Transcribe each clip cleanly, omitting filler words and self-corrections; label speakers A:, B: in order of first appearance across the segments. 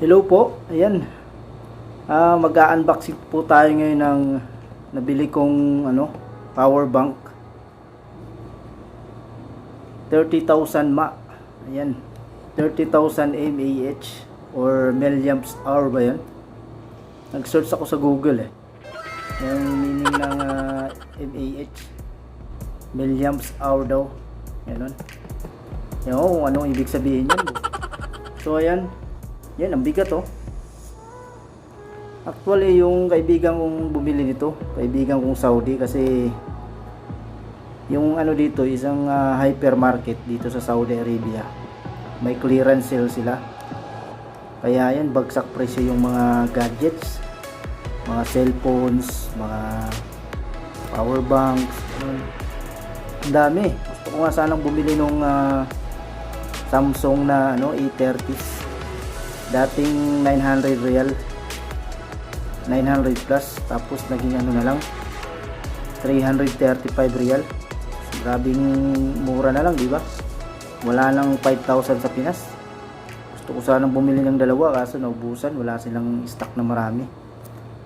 A: Hello po, ayan. Mag-unboxing po tayo ngayon ng nabili kong power bank. 30,000 mAh. Ayan. 30,000 mAh or milliamps hour ba 'yan? Nag-search ako sa Google yung meaning ng mAh. Milliamps hour daw. Ganun. Yung anong ibig sabihin yan. So ayan. Yan, ang bigat Actually, yung kaibigan kong bumili nito, kaibigan kong Saudi, kasi yung dito, isang hypermarket dito sa Saudi Arabia. May clearance sale sila. Kaya yan, bagsak presyo yung mga gadgets, mga cellphones, mga power banks. Ang dami. Gusto ko nga sanang bumili nung Samsung na A30s. Dating 900 real, 900 plus, tapos naging na lang 335 real. Grabing mura na lang, di ba? Wala nang 5,000 sa Pinas. Gusto ko sanang bumili ng dalawa, kaso naubusan, wala silang stock na marami.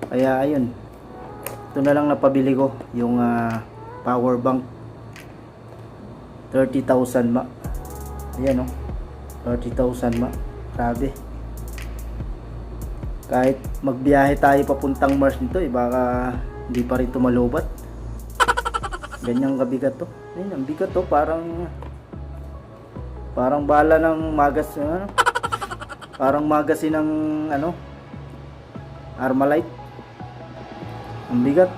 A: Kaya ayun, ito na lang napabili ko, yung power bank 30,000 mAh. Ayan 30,000 mAh. Grabe. Kahit magbiyahe tayo papuntang Mars nito, baka hindi pa rin malobat. Ganyang kabigat to. Ayun, ang bigat parang bala ng parang magasin ng Armalite. Ang bigat.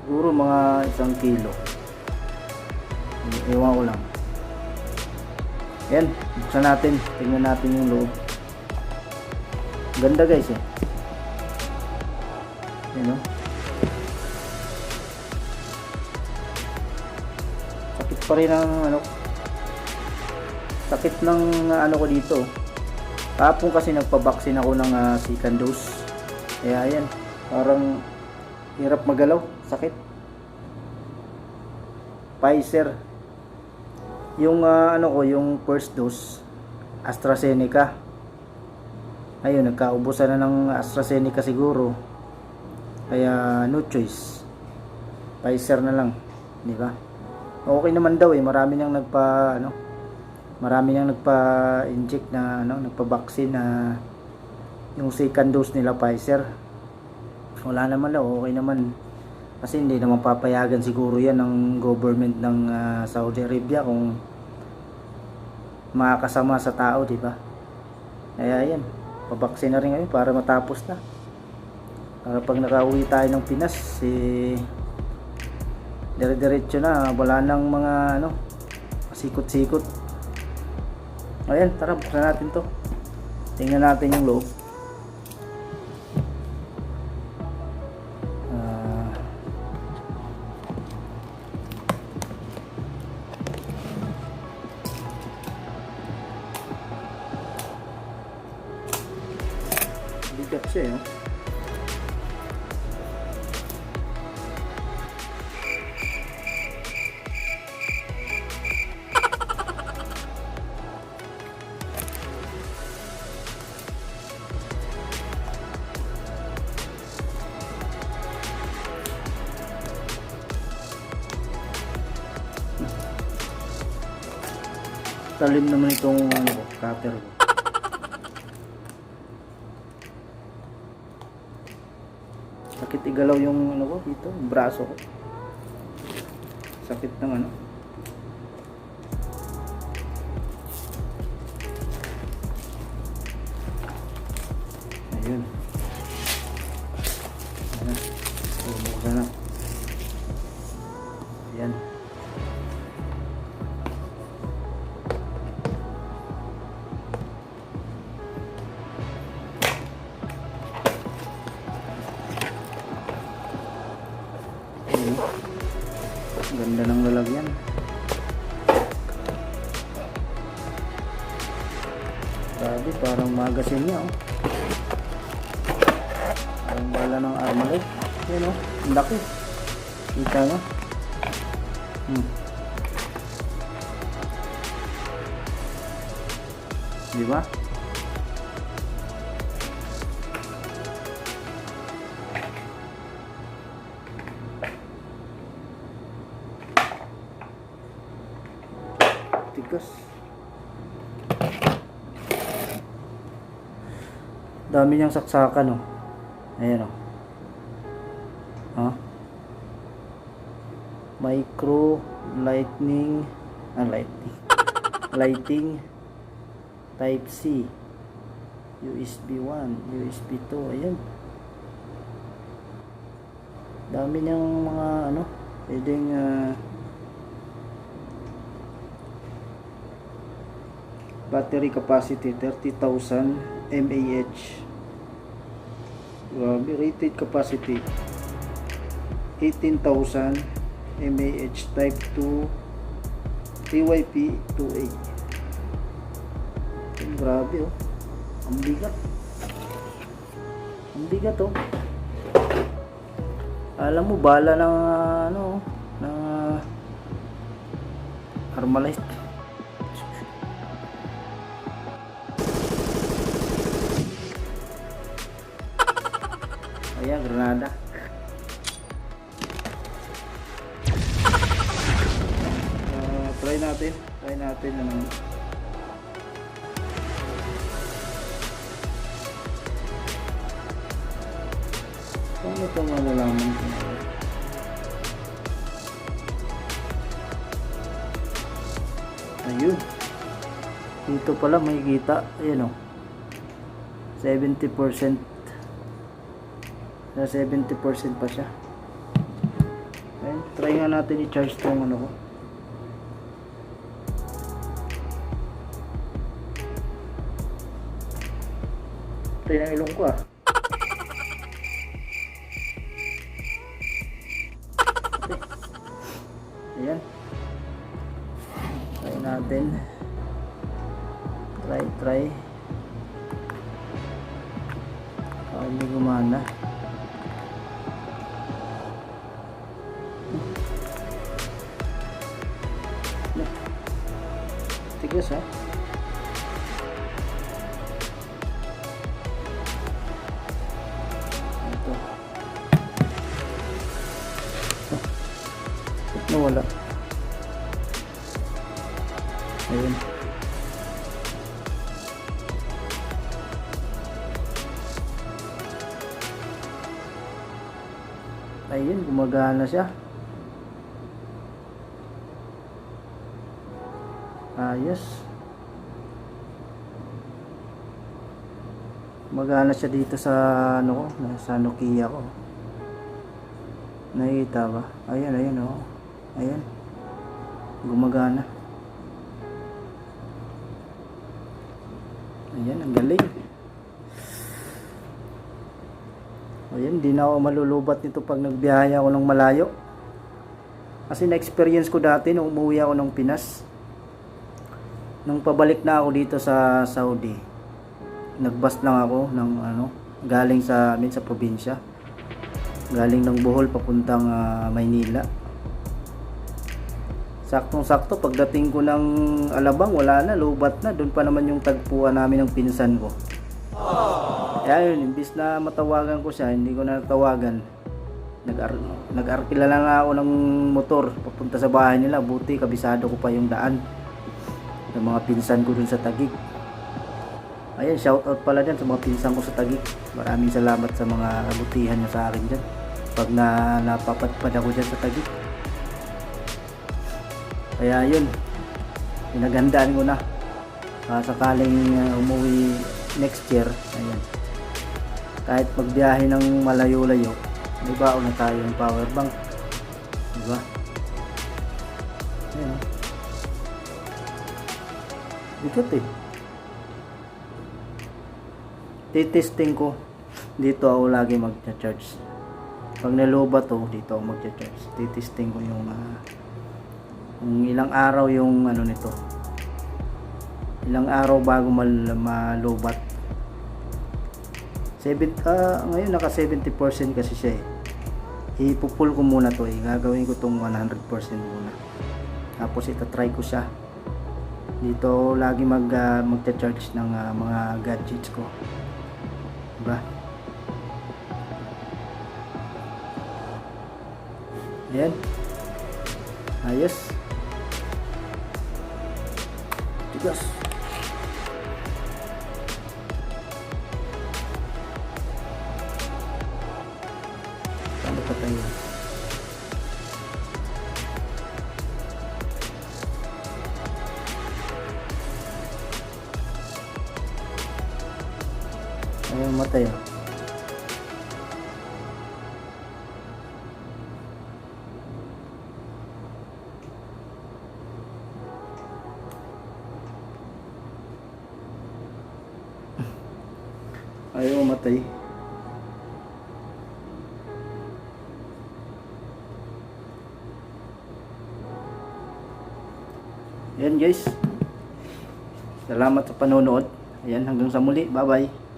A: Siguro mga 1 kilo. Ewan ko lang. Yan, buksan natin. Tingnan natin yung loob. Ganda guys sakit pa rin ang sakit ng ko dito. Kahapon kasi nagpabaksin ako ng second dose, kaya ayan, parang hirap magalaw, sakit. Pfizer yung yung first dose, AstraZeneca. Ayun, nagkaubusan na ng AstraZeneca siguro. Kaya no choice. Pfizer na lang, di ba? Okay naman daw marami nang nagpa-inject na nagpa-vaccine na yung second dose nila Pfizer. Wala naman daw, okay naman. Kasi hindi naman papayagan siguro yan ng government ng Saudi Arabia kung makakasama sa tao, di ba? Kaya yan, pabaksin na rin ngayon para matapos na. Para pag nakauwi tayo ng Pinas, dire-diretso na, wala nang mga sikot-sikot. Ayan, tara, buksan natin to. Tingnan natin yung loob. Bigat siya talim naman itong cutter ko. Sakit igalaw yung dito, yung braso ko. Sakit ng ayun. Buksan na. Ayan. Ganda ng lalagyan. Grabe, parang magasin niya parang bala ng Armalite. Yan ang laki. Kita nyo? Di ba? Tigas. Dami niyang saksakan, oh. Ayan, oh. Ha? Micro, lighting, lighting, type C, USB 1, USB 2, ayan. Dami niyang mga ano, pwedeng battery capacity 30,000 mAh. Grabe, rated capacity 18,000 mAh, type 2, TYP 2A. Grabe, oh. Ang bigat. Ang bigat, oh. Alam mo, bala ng ano, ng Armalite. Ayan, granada. Try natin naman. Paano ito malalaman ko? Ayun. Dito pala may kita. Ayan, oh. 70%. Na 70% pa siya. Ayun. Try nga natin i-charge itong ano ko. Try ng ilong ko, ah. Ayan. Try natin. Try. Hindi gumana. Tigas, ha. Ito. Nawala. Ayun. Ayun, gumagana siya. Ayos. Gumagana siya dito sa ano ko, sa Nokia ko. Nakikita ba? Ayun, oh. Ayun. Gumagana. Ayan, ang galing. Ayan, di na ako malulubat nito pag nagbiyahe ako ng malayo. Kasi na-experience ko dati nung umuwi ako ng Pinas. Nung pabalik na ako dito sa Saudi, nagbus lang ako ng ano, galing sa amin sa probinsya. Galing ng Bohol papuntang Maynila. Saktong-sakto pagdating ko ng Alabang, wala na, lubat na. Doon pa naman yung tagpuan namin ng pinsan ko. Kaya yun, imbis na matawagan ko siya, hindi ko na natawagan. Nag-arkila lang ako ng motor papunta sa bahay nila. Buti kabisado ko pa yung daan ng mga pinsan ko dun sa Taguig. Ayan, shoutout pala dyan sa mga pinsan ko sa Taguig. Maraming salamat sa mga kabutihan nyo sa akin dyan pag napapadpad ako dyan sa Taguig. Kaya yun, pinagandaan ko na sakaling umuwi next year. Ayan, kahit magbiyahe ng malayo-layo, may baon na tayo ng power bank, diba? Ayan, bigat, eh. Titesting ko, dito ako lagi magcha-charge. Pag nalubat to, dito ako magcha-charge. Titesting ko yung ilang araw yung ano nito, ilang araw bago malubat. Ngayon naka 70% kasi siya, eh. Ipupull ko muna to, eh. Gagawin ko tong 100% muna, tapos itatry ko siya. Dito lagi magcha-charge ng mga gadgets ko, diba? Ayan. Ayos. Tigas. Paano pa tayo? Ayaw matay. Ayaw matay. Ayan guys. Salamat sa panonood. Ayan, hanggang sa muli. Bye bye.